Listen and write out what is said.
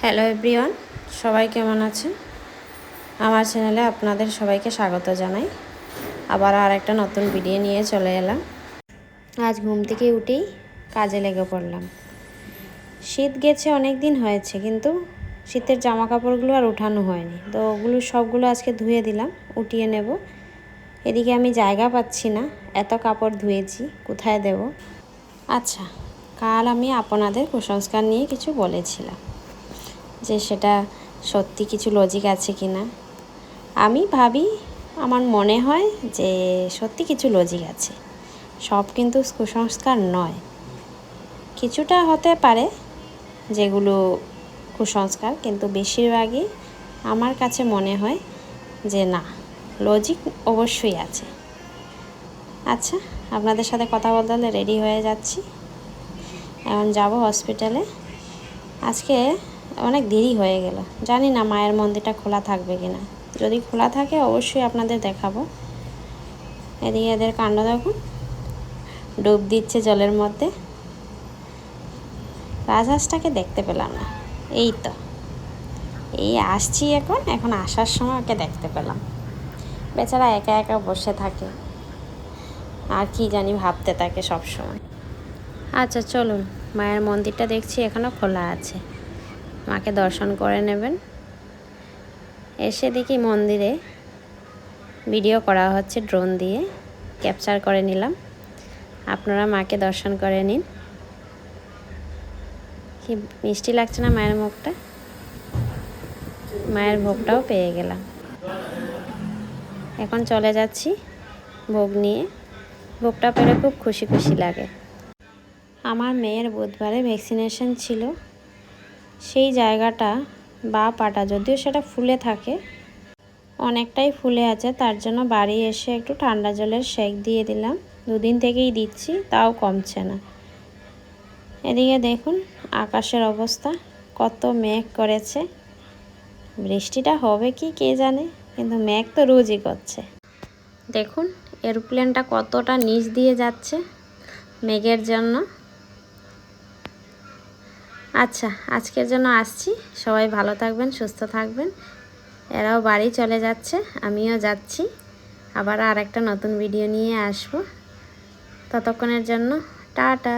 Hello everyone, সবাই কেমন আছেন? আমার চ্যানেলে আপনাদের সবাইকে স্বাগত জানাই। আবার আর একটা নতুন ভিডিও নিয়ে চলে এলাম। আজ ঘুম থেকে উঠেই কাজে লেগে পড়লাম। শীত গেছে অনেক দিন হয়েছে, কিন্তু শীতের জামা কাপড়গুলো আর উঠানো হয়নি, তো ওগুলো সবগুলো আজকে ধুয়ে দিলাম, উঠিয়ে নেব। এদিকে আমি জায়গা পাচ্ছি না, এত কাপড় ধুয়েছি, কোথায় দেব? আচ্ছা, কাল আমি আপনাদের কুসংস্কার নিয়ে কিছু বলেছিলাম, যে সেটা সত্যি কিছু লজিক আছে কি না। আমি ভাবি, আমার মনে হয় যে সত্যি কিছু লজিক আছে। সব কিন্তু কুসংস্কার নয়, কিছুটা হতে পারে যেগুলো কুসংস্কার, কিন্তু বেশিরভাগই আমার কাছে মনে হয় যে না, লজিক অবশ্যই আছে। আচ্ছা, আপনাদের সাথে কথা বলতে হলে রেডি হয়ে যাচ্ছি, এখন যাব হসপিটালে। আজকে অনেক দেরি হয়ে গেল, জানি না মায়ের মন্দিরটা খোলা থাকবে কি না। যদি খোলা থাকে অবশ্যই আপনাদের দেখাবো। এদিকে এদের কাণ্ড দেখুন, ডুব দিচ্ছে জলের মধ্যে। রাজহাঁসটাকে দেখতে পেলাম না, এই তো এই আসছি, এখন আসার সময় ওকে দেখতে পেলাম। বেচারা একা একা বসে থাকে, আর কি জানি ভাবতে থাকে সব সময়। আচ্ছা চলুন, মায়ের মন্দিরটা দেখছি এখনও খোলা আছে, মাকে দর্শন করে নেবেন। এসে দেখি মন্দিরে ভিডিও করা হচ্ছে, ড্রোন দিয়ে ক্যাপচার করে নিলাম। আপনারা মাকে দর্শন করে নিন। কি মিষ্টি লাগছে না মায়ের মুখটা? মায়ের ভোগটাও পেয়ে গেলাম। এখন চলে যাচ্ছি ভোগ নিয়ে। ভোগটা পেলে খুব খুশি খুশি লাগে। আমার মেয়ের বুধবারে ভ্যাকসিনেশন ছিল, সেই জায়গাটা বা পাটা যদিও সেটা ফুলে থাকে, অনেকটাই ফুলে আছে, তার জন্য বাড়ি এসে একটু ঠান্ডা জলের সেক দিয়ে দিলাম। দুদিন থেকেই দিচ্ছি, তাও কমছে না। এদিকে দেখুন আকাশের অবস্থা, কত মেঘ করেছে। বৃষ্টিটা হবে কি কে জানে, কিন্তু মেঘ তো রোজই করছে। দেখুন এরোপ্লেনটা কতটা নিচ দিয়ে যাচ্ছে মেঘের জন্য। আচ্ছা, আজকের জন্য আসছি। সবাই ভালো থাকবেন, সুস্থ থাকবেন। এরাও বাড়ি চলে যাচ্ছে, আমিও যাচ্ছি। আবার আর একটা নতুন ভিডিও নিয়ে আসবো। ততক্ষণের জন্য টাটা।